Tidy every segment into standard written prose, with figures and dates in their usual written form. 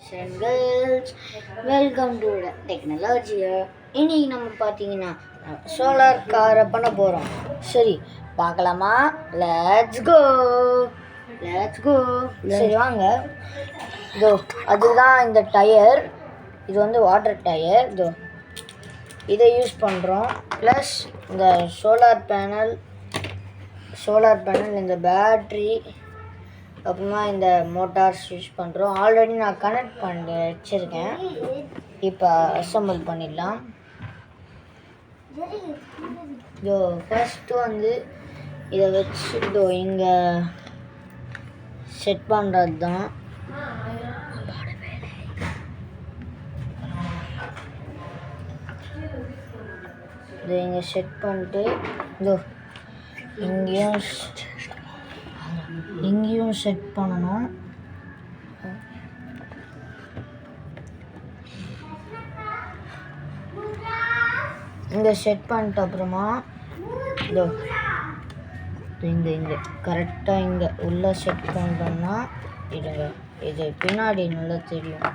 boys and girls, welcome to the technology. இன்னைக்கு நம்ம பார்த்தீங்கன்னா சோலார் காரை பண்ண போகிறோம். சரி பார்க்கலாமா? Let's go. சரி வாங்க. இதோ அதுதான் இந்த டயர். இது வந்து வாட்டர் டயர். இதோ இதை யூஸ் பண்ணுறோம். ப்ளஸ் இந்த சோலார் பேனல், இந்த பேட்ரி, அப்புறமா இந்த மோட்டார்ஸ் யூஸ் பண்ணுறோம். ஆல்ரெடி நான் கனெக்ட் பண்ணி வச்சுருக்கேன். இப்போ அசம்பிள் பண்ணிடலாம். இதோ ஃபஸ்ட்டு வந்து இதை வச்சு இதோ இங்கே செட் பண்ணுறது தான். இதை இங்கே செட் பண்ணிட்டு இதோ இங்கேயும் செட் பண்ணணும். இங்கே செட் பண்ணிட்ட அப்புறமா இதோ இங்கே கரெக்டாக இங்கே உள்ளே செட் பண்ணிட்டோம்னா இது பின்னாடி நல்லா தெரியும்.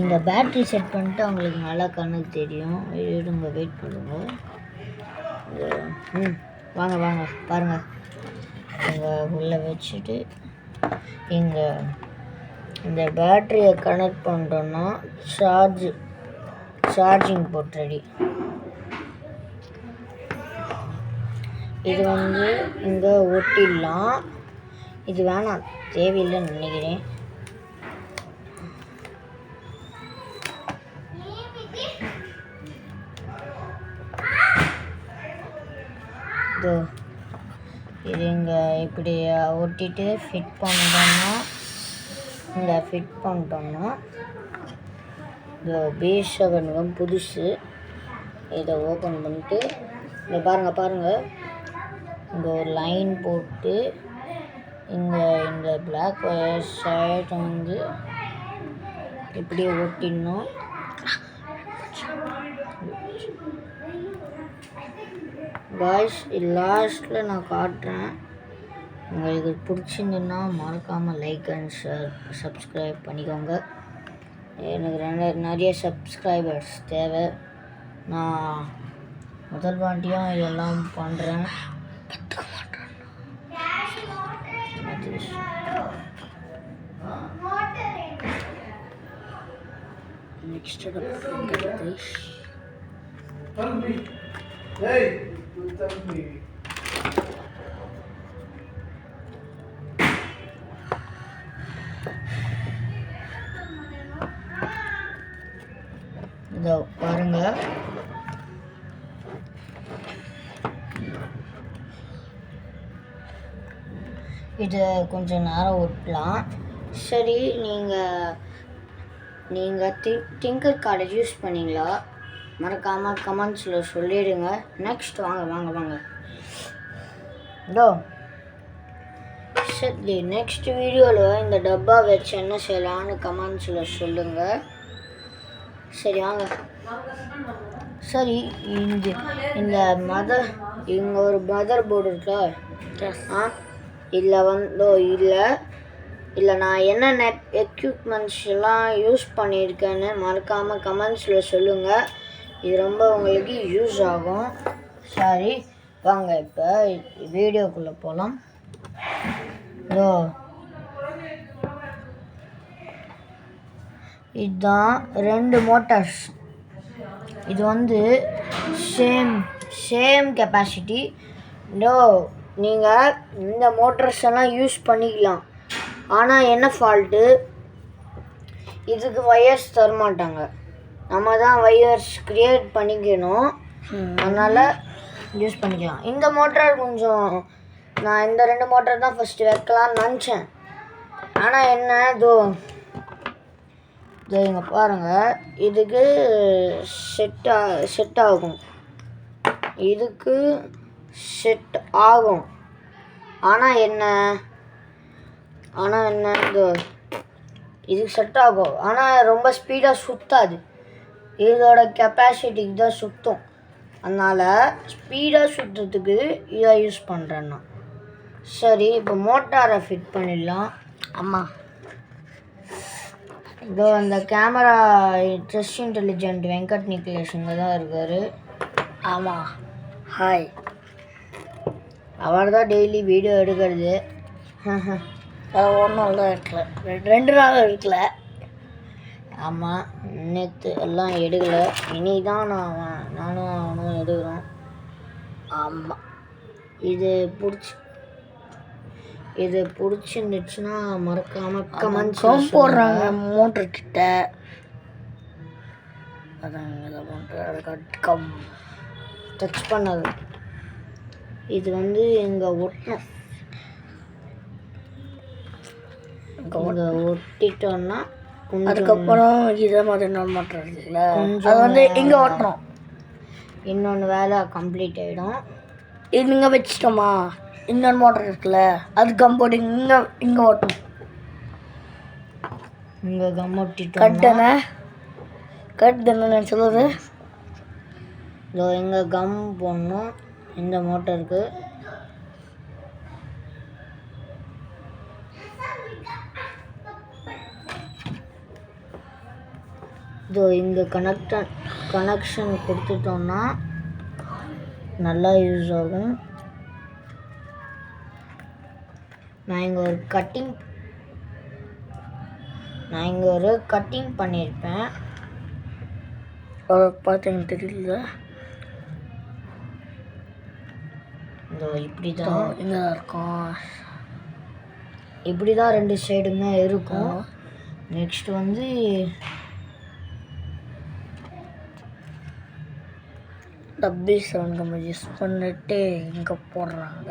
இந்த பேட்ரி செட் பண்ணிட்டு அவங்களுக்கு நல்லா கண்ணுக்கு தெரியும். இடுங்க, வெயிட் பண்ணுங்க. வாங்க பாருங்கள். இங்கே உள்ளே வச்சுட்டு இங்கே இந்த பேட்டரியை கனெக்ட் பண்ணுறோன்னா சார்ஜிங் போட் ரெடி. இது வந்து இங்கே ஒட்டிடலாம். இது வேணாம், தேவையில்லைன்னு நினைக்கிறேன். இது இங்கே இப்படி ஒட்டிட்டு ஃபிட் பண்ணிட்டோம்னா இந்த B7 புதுசு. இதை ஓப்பன் பண்ணிட்டு இங்கே பாருங்கள் இங்கே ஒரு லைன் போட்டு இந்த பிளாக் ஒயர் சைடு வந்து இப்படியே ஒட்டிடணும். காய்ஸ், லாஸ்ட்டில் நான் காட்டுறேன். உங்களுக்கு பிடிச்சிருந்துன்னா மறக்காமல் லைக் அண்ட் சப்ஸ்கிரைப் பண்ணிக்கோங்க. எனக்கு நிறைய சப்ஸ்கிரைபர்ஸ் தேவை. நான் முதல் வாட்டியாக இதெல்லாம் பண்ணுறேன். நெக்ஸ்ட் இதோ பாருங்க. இது கொஞ்சம் நேரம் ஒட்டலாம். சரி, நீங்கள் டிங்கர் கார்டை யூஸ் பண்ணீங்களா? மறக்காமல் கமெண்ட்ஸில் சொல்லிடுங்க. நெக்ஸ்ட் வாங்க. இதோ சரி, நெக்ஸ்ட் வீடியோவில் இந்த டப்பா வச்சு என்ன செய்யலான்னு கமெண்ட்ஸில் சொல்லுங்கள். சரி வாங்க. சரி, இங்கே ஒரு மதர் போர்டு இருக்கா? இல்லை நான் என்னென்ன எக்யூப்மெண்ட்ஸ் எல்லாம் யூஸ் பண்ணியிருக்கேன்னு மறக்காமல் கமெண்ட்ஸில் சொல்லுங்கள். இது ரொம்ப உங்களுக்கு யூஸ் ஆகும். சரி வாங்க, இப்போ வீடியோக்குள்ளே போகலாம். இதுதான் 2 மோட்டார்ஸ். இது வந்து சேம் கெப்பாசிட்டி. நீங்கள் இந்த மோட்டார்ஸ் எல்லாம் யூஸ் பண்ணிக்கலாம். ஆனால் என்ன ஃபால்ட்டு, இதுக்கு வயர்ஸ் தரமாட்டாங்க. நம்ம தான் வயர்ஸ் க்ரியேட் பண்ணிக்கணும். அதனால் யூஸ் பண்ணிக்கலாம். இந்த மோட்டார் கொஞ்சம் நான் இந்த 2 மோட்டார் தான் ஃபஸ்ட்டு வைக்கலான்னு நினச்சேன். ஆனால் என்ன இங்கே பாருங்கள், இதுக்கு செட் ஆகும். இதுக்கு செட் ஆகும். ஆனால் என்ன இதுக்கு செட் ஆகும். ஆனால் ரொம்ப ஸ்பீடாக சுற்றாது. இதோட கெப்பாசிட்டிக்கு தான் சுற்றும். அதனால் ஸ்பீடாக சுற்றுறதுக்கு இதை யூஸ் பண்ணுறேன்னா. சரி, இப்போ மோட்டாரை ஃபிட் பண்ணிடலாம். அம்மா இதோ அந்த கேமரா ட்ரெஸ் இன்டெலிஜென்ட் வெங்கட் நிக்லேஷ் இங்கே தான் இருக்கார். ஆமாம், ஹாய். அவர் தான் டெய்லி வீடியோ எடுக்கிறது. ஒன்றும் இல்லை, இருக்கல, 2 நாள் இருக்கல. ஆமாம், நேற்று எல்லாம் எடுக்கலை. இனி தான் நானும் அவனும் எடுக்கிறோம். ஆமாம், இது பிடிச்சிருந்துச்சுன்னா மறக்காமல் கமெண்ட்ஸ் போடுறாங்க மோட்டர்கிட்ட. அதான் இதை மோட்டர் டச் பண்ணது. இது வந்து இங்கே ஒட்டணும். இங்கே ஒட்டிட்டோன்னா அதுக்கப்புறம் இதே மாதிரி இன்னொன்று மோட்டர் இருக்குல்ல, அது வந்து இங்கே ஓட்டணும். இன்னொன்று வேலை கம்ப்ளீட் ஆகிடும். இது இங்கே வச்சிட்டோமா, இன்னொன்று மோட்டர் இருக்குல்ல, அது கம் போட்டு இங்கே ஓட்டணும். இங்கே கம் ஒட்டிட்டோம். கட் தானே சொல்லுது. இதோ இங்கே கம் போடணும் இந்த மோட்டருக்கு. இதோ இங்கே கனெக்ஷன் கொடுத்துட்டோம்னா நல்லா யூஸ் ஆகும். நான் இங்கே ஒரு கட்டிங் பண்ணியிருப்பேன். பார்த்தீங்க தெரியல. இதோ இப்படி தான் இங்கே தான் இருக்கும். இப்படி தான் 2 சைடுமே இருக்கும். நெக்ஸ்ட் வந்து டப்பி சவுண்ட் நம்ம யூஸ் பண்ணிட்டு இங்கே போடுறாங்க.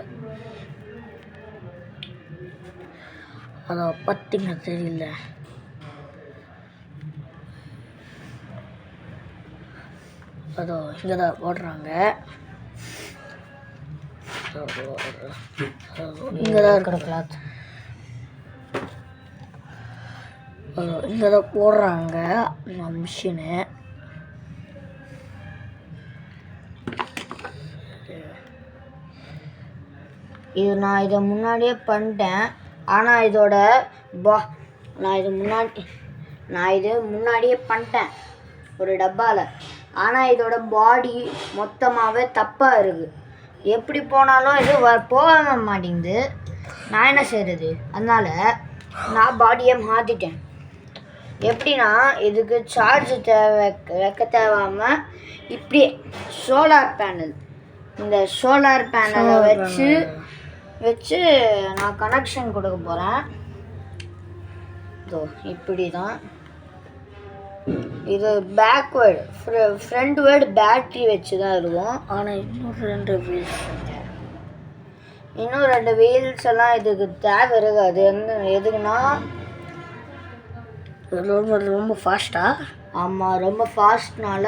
அதை பார்த்தீங்க தெரியல. அதோ இங்கே தான் போடுறாங்க. இங்கே தான் இருக்கிற கிளாத். இங்கே தான் போடுறாங்க மிஷினு. இது நான் இதை முன்னாடியே பண்ணிட்டேன். ஆனால் நான் இது முன்னாடியே பண்ணிட்டேன் ஒரு டப்பாவில். ஆனால் இதோட பாடி மொத்தமாகவே தப்பாக இருக்குது. எப்படி போனாலும் இது போக மாட்டேங்குது. நான் என்ன செய்கிறது? அதனால் நான் பாடியை மாற்றிட்டேன். எப்படின்னா இதுக்கு சார்ஜ் வைக்க தேவாமல் இப்படியே சோலார் பேனல், இந்த சோலார் பேனலை வச்சு நான் கனெக்ஷன் கொடுக்க போகிறேன். இதோ இப்படி தான். இது பேக்வேர்டு, ஃப்ரண்ட் வேர்டு பேட்ரி வச்சு தான் இருக்கும். ஆனால் இன்னும் 2 வீல்ஸ் எல்லாம் இதுக்கு தேவை இருக்காது. எதுக்குன்னா ரொம்ப ஃபாஸ்ட்டாக. ஆமாம், ரொம்ப ஃபாஸ்ட்னால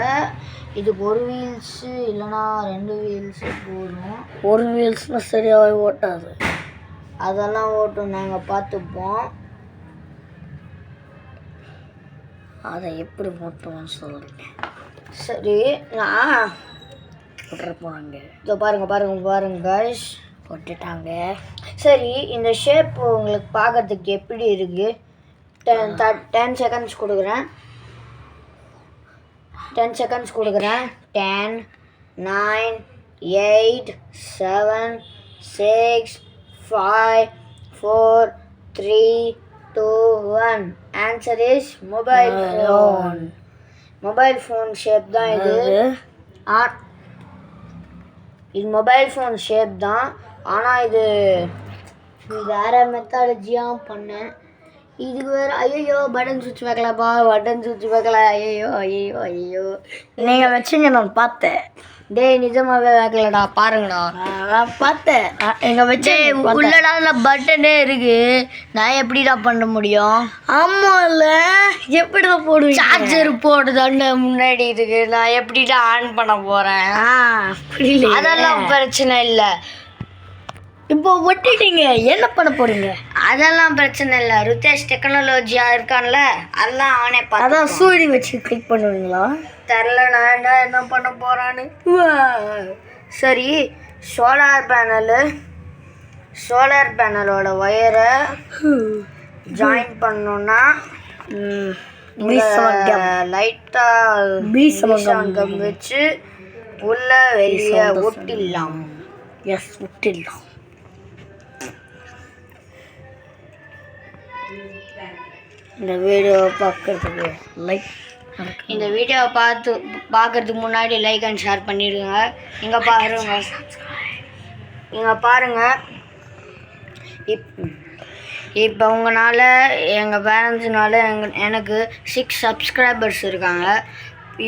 இதுக்கு 1 வீல்ஸு இல்லைனா 2 வீல்ஸு போதும். 1 வீல்ஸ்னால் சரியாகவே ஓட்டாது. அதெல்லாம் ஓட்டும், நாங்கள் பார்த்துப்போம். அதை எப்படி ஓட்டுவோம்னு சொல்லுங்க. சரி, நான் விட்டுற போனாங்க. இதோ பாருங்க guys, போட்டுட்டாங்க. சரி, இந்த ஷேப் உங்களுக்கு பார்க்கறதுக்கு எப்படி இருக்குது? 10 செகண்ட்ஸ் கொடுக்குறேன். 10 செகண்ட்ஸ் கொடுக்குறேன். 10, 9, 8, 7, 6, 5, 4, 3, 2, 1. Answer is mobile phone. Mobile phone shape தான் இது. இது மொபைல் ஃபோன் ஷேப் தான். ஆனால் இது வேறு மெத்தாலஜியாக பண்ணேன். இதுக்கு வேறு ஐயோ பட்டன் சுவிட்ச் வைக்கலப்பா, பட்டன் சுவிட்ச் வைக்கல. ஐயோ நீங்கள் வச்சுங்க, நான் பார்த்தேன். டேய் நிஜமாவே வைக்கலடா, பாருங்கடா. நான் பார்த்தேன். எங்கள் வச்சு உள்ளடா பட்டனே இருக்கு. நான் எப்படிடா பண்ண முடியும்? ஆமாம், இல்லை எப்படிடா போடுவேன்? சார்ஜர் போடுதான்னு முன்னாடி இருக்கு. நான் எப்படிடா ஆன் பண்ண போகிறேன்? புரியல. அதெல்லாம் பிரச்சனை இல்லை. இப்போ ஒட்டிட்டீங்க, என்ன பண்ண போறீங்க? அதெல்லாம் பிரச்சனை இல்லை. ருத்தேஷ் டெக்னாலஜியா இருக்கான்ல, அதெல்லாம் அவனே பார்த்து. அதான் சூரிய வச்சு கிளிக் பண்ணுவீங்களா? தெரில, நான் என்ன பண்ண போறான்னு. சரி, சோலார் பேனலோட ஒயரை ஜாயின் பண்ணோன்னா லைட்டாக கம் வச்சு உள்ள வெளியே ஒட்டிடலாம். எஸ், ஒட்டிடலாம். இந்த வீடியோ பார்க்கறதுக்கு இந்த வீடியோவை பார்க்கறதுக்கு முன்னாடி லைக் அண்ட் ஷேர் பண்ணிடுங்க. இங்கே பாருங்கள். இப்போ உங்களால் எங்கள் பேரண்ட்ஸுனால எனக்கு 6 சப்ஸ்கிரைபர்ஸ் இருக்காங்க.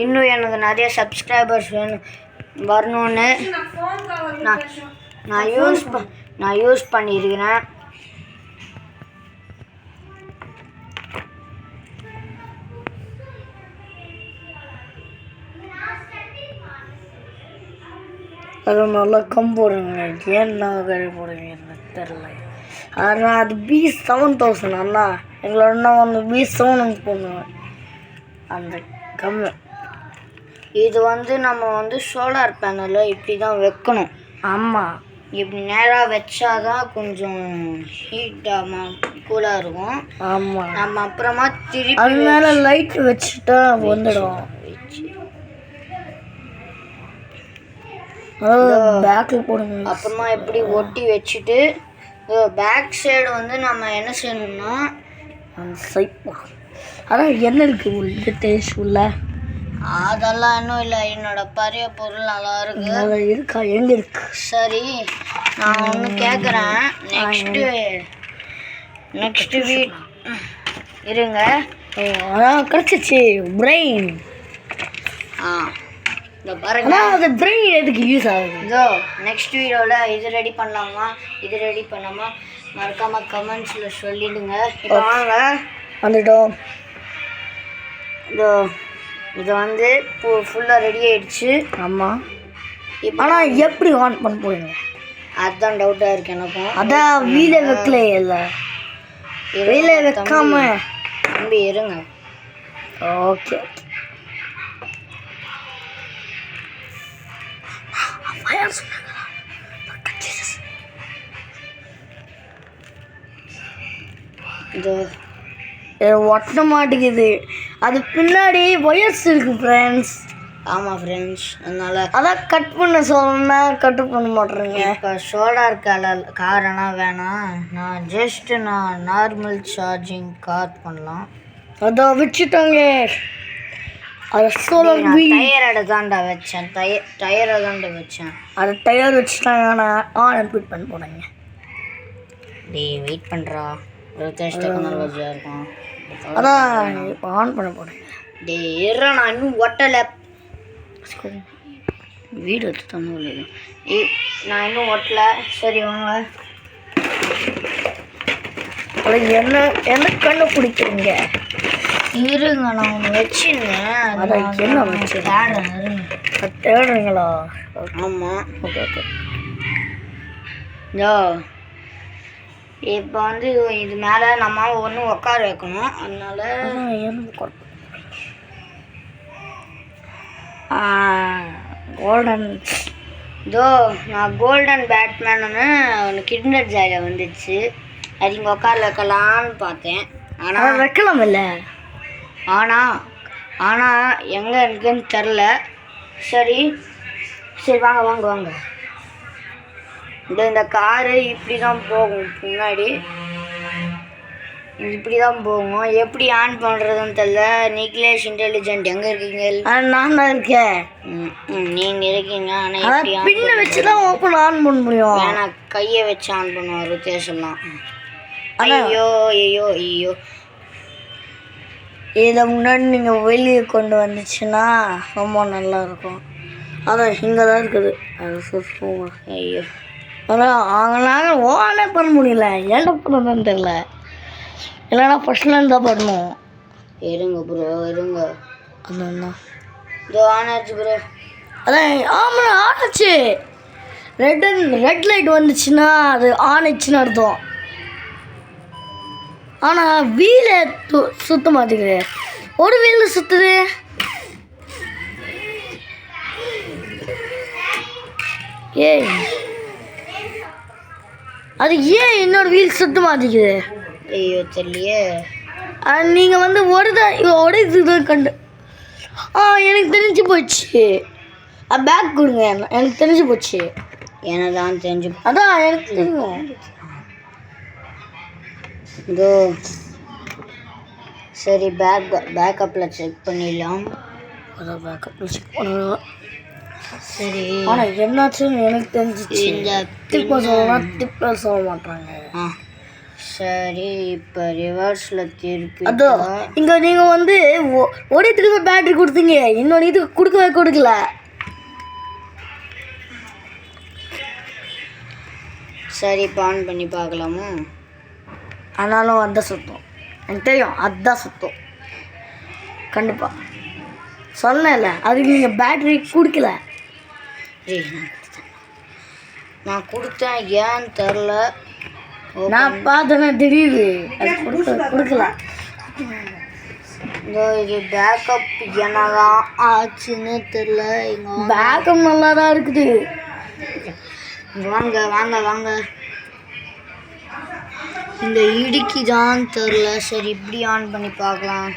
இன்னும் எனக்கு நிறைய சப்ஸ்கிரைபர்ஸ் வரணும்னு நான் யூஸ் பண்ணியிருக்கிறேன். அது நல்லா போடுங்க. ஏன்னா போடுங்க எனக்கு தெரில. ஆனால் அது B7000 அண்ணா. எங்களோட அண்ணா வந்து B7 போடுவேன் அந்த கம்மு. இது வந்து நம்ம வந்து சோலார் பேனலில் இப்படி தான் வைக்கணும். ஆமாம், இப்படி நேராக வச்சாதான் கொஞ்சம் ஹீட்டாக கூலாக இருக்கும். ஆமாம், நம்ம அப்புறமா திருப்பி அது மேலே லைட் வச்சுட்டா வந்துடும். பேக்கில் போடுங்க. அப்புறமா எப்படி ஒட்டி வச்சுட்டு பேக் சைடு வந்து நம்ம என்ன செய்யணும்னா அந்த சைப்பா அதான் என்ன இருக்குது உள்ள டேஸ்ட் உள்ள அதெல்லாம் இன்னும் இல்லை. என்னோட பழைய பொருள் நல்லா இருக்கு. இருக்கா? எங்கே இருக்கு? சரி, நான் ஒன்று கேட்குறேன். நெக்ஸ்ட்டு வீக் இருங்க. அதான் கிடச்சிச்சு பிரெயின். இந்த பாருங்க, அது பிரெயின் எதுக்கு யூஸ் ஆகுது? இதோ நெக்ஸ்ட் வீடியோவில் இது ரெடி பண்ணலாமா இது ரெடி பண்ணாமா மறக்காமல் கமெண்ட்ஸில் சொல்லிடுங்க. இப்போ வாங்க வந்துட்டோம். இதோ இது வந்து ஃபுல்லாக ரெடி ஆகிடுச்சு. ஆமாம், ஆனால் எப்படி ஆன் பண்ண போறீங்க? அதுதான் டவுட்டாக இருக்கு எனக்கும். அதான் வீலை வைக்கலையே. இல்லை, வீலை வைக்காம தம்பி இருங்க. ஓகே, இது ஒட்ட மாட்டேங்குது. அது பின்னாடி ஒயர்ஸ் இருக்கு ஃப்ரெண்ட்ஸ். ஆமாம் ஃப்ரெண்ட்ஸ், அதனால் அதான் கட் பண்ண சொன்னா கட் பண்ண மாட்டேறீங்க. இப்போ சோலார் காரெல்லாம் வேணாம். நான் நார்மல் சார்ஜிங் கார் பண்ணலாம். அதை வச்சுட்டாங்க. அது சோலார் டயரோட தாண்டா வச்சேன். டயரை தாண்டா வச்சேன். அது டயர் வச்சுட்டாங்க. ஆனால் ஆன் அண்ட் ஃபிட் பண்ண போனாங்க. வெயிட் பண்ணுறா, ஒரு டெக்னாலஜியாக இருக்கும். அதான் இப்போ ஆன் பண்ண போகிறேன். நான் இன்னும் ஒட்டலை. வீடு எடுத்து தந்தோம். நான் இன்னும் ஒட்டலை. சரி வாங்க. என்ன கண்ணு பிடிக்கிறீங்க? இருங்க, நான் ஒன்று வச்சுருந்தேன். அதான் என்ன வச்சு தேடுறீங்களா? ஆமாம், ஓகே ஓகே. இப்போ வந்து இது மேலே நம்ம ஒன்று உட்கார வைக்கணும். அதனால கோல்டன் நான் கோல்டன் பேட்மேனு ஒன்று கிண்டர் ஜாயில் வந்துடுச்சு. அது இங்கே உட்கார வைக்கலான்னு பார்த்தேன். ஆனால் வைக்கலாம் இல்லை. ஆனால் எங்கே இருக்குன்னு தெரில. சரி வாங்க. இந்த காரு இப்படி தான் போகும். பின்னாடி இப்படி தான் போகும். எப்படி ஆன் பண்ணுறதுன்னு தெரில. நிக்லேஷ் இன்டெலிஜென்ட் எங்கே இருக்கீங்க? நான் தான் இருக்கேன். நீங்கள் இருக்கீங்க. ஆனால் பின்ன வச்சு தான் ஓப்பன் ஆன் பண்ண முடியும். நான் கையை வச்சு ஆன் பண்ணுவேன் ருத்தேஷெல்லாம். ஐயோ. இதை முன்னாடி நீங்கள் வெளியே கொண்டு வந்துச்சுன்னா ரொம்ப நல்லாயிருக்கும். அதான் இங்கே தான் இருக்குது. அது சுற்றுவோம். ஐயோ, அதான் நாங்கள் ஓனே பண்ண முடியல. ஏன்டா பண்ணணும்னு தெரில. இல்லைன்னா ஃபஸ்ட்லேருந்து தான் பண்ணணும். இருங்க ப்ரோ, இருங்க. அதான் இதோ ஆன் ஆச்சு ப்ரோ. அதான் ஆமாம், ஆச்சு. ரெட் லைட் வந்துச்சுன்னா அது ஆன் ஆச்சுன்னு அர்த்தம். ஆனால் வீலை சுத்த மாட்டேங்குது. ஒரு வீல் சுற்றுது. ஏய், அது ஏன் இன்னொரு வீல் சுத்த மாட்டேங்குது? ஐயோ தெரியலையே. நீங்கள் வந்து உடையது கண்டு எனக்கு தெரிஞ்சு போச்சு. பேக் கொடுங்க, எனக்கு தெரிஞ்சு போச்சு. என்னதான் தெரிஞ்சு அதான் எனக்கு தெரியும். இதோ சரி, பேக்கப்பில் செக் பண்ணிடலாம். அதான் பேக்கப்பில் செக் பண்ணலாம். சரி, ஆனால் என்னாச்சுன்னு எனக்கு தெரிஞ்சிச்சு. இந்த டிப்பை சொல்லலாம், டிப்பை சொல்ல மாட்டாங்க. சரி, இப்போ ரிவர்ஸில் திருப்பி அதோ இங்கே நீங்கள் வந்து ஒரே பேட்டரி கொடுத்தீங்க, இன்னொரு இது கொடுக்கல. சரி, இப்போ ஆன் பண்ணி பார்க்கலாமா? ஆனாலும் அதுதான் சுத்தம், எனக்கு தெரியும். அதுதான் சுத்தம் கண்டிப்பாக. சொன்னேன்ல, அதுக்கு நீங்கள் பேட்டரி கொடுக்கல. நான் கொடுத்தேன், ஏன்னு தெரில. நான் பார்த்தேன்னா தெரியுது, அது கொடுக்கல. இது பேக்கப் என்னதான் ஆச்சுன்னு தெரில. பேக்கப் நல்லா தான் இருக்குது. வாங்க வாங்க வாங்க. இந்த இடுக்கி தான் தெரில. சரி, இப்படி ஆன் பண்ணி பார்க்கலாம்.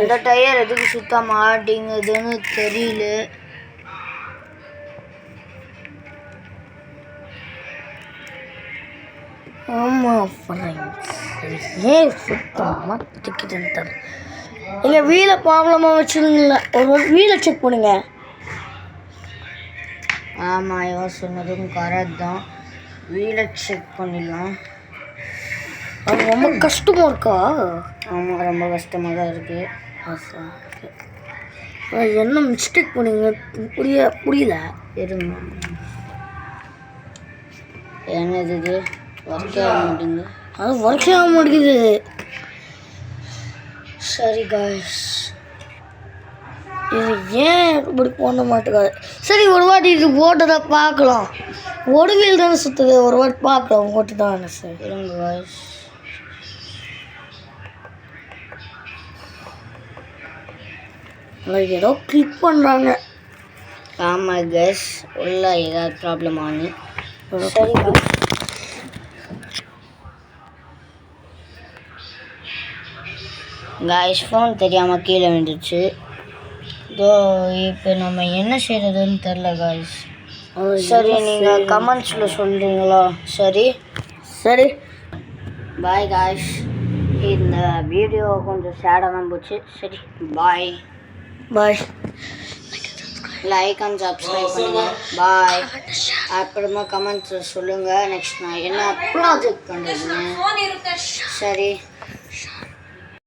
இந்த டயர் எதுக்கு சுத்த மாட்டேங்குதுன்னு தெரியல. ஆமாம் ஃப்ரெண்ட்ஸ், ஏன் சுத்தமாக டிக்கெட்டுன்னு தரல. எங்கள் வீலை ப்ராப்ளமாக வச்சுருங்கள, ஒரு வீலை செக் பண்ணுங்க. ஆமாம், இவன் சொன்னதும் கரெக்ட் தான். வீலை செக் பண்ணிடலாம். அது ரொம்ப கஷ்டமாக இருக்கா? ஆமாம், ரொம்ப கஷ்டமாக தான் இருக்குது. என்ன மிஸ்டேக் பண்ணீங்க புரியல. இருங்க, என்னது இது ஒர்க் ஆக மாட்டேங்குது. அது ஒர்க் ஆக மாட்டேங்குது. சரி காய்ஸ், இது ஏன் இப்படி பண்ண மாட்டேங்காது? சரி, ஒரு வாட்டி இது ஓட்டதை பார்க்கலாம். ஒரு வீல் தானே சுற்றுது, ஒரு வாட்டி பார்க்கலாம். ஓட்டு தான் சார். இருங்க காய்ஸ். ஏதோ கிளிக் பண்ணுறாங்க. ஆமாம் கேஸ், உள்ள ஏதாவது ப்ராப்ளம் ஆனு. சரி காய்ஸ், ஃபோன் தெரியாமல் கீழே விழுந்துச்சு. இதோ இப்போ நம்ம என்ன செய்கிறதுன்னு தெரில காய்ஸ். சரி, நீங்கள் கமெண்ட்ஸில் சொல்கிறீங்களா? சரி, பாய் காய்ஸ். இந்த வீடியோ கொஞ்சம் சேடாக தான் போச்சு. சரி, பாய். லைக் அண்ட் சப்ஸ்கிரைப் பண்ணுங்கள். பாய். அப்புறமா கமெண்ட்ஸில் சொல்லுங்கள் நெக்ஸ்ட் நான் என்ன ப்ராஜெக்ட் பண்ணுறதுன்னு. சரி.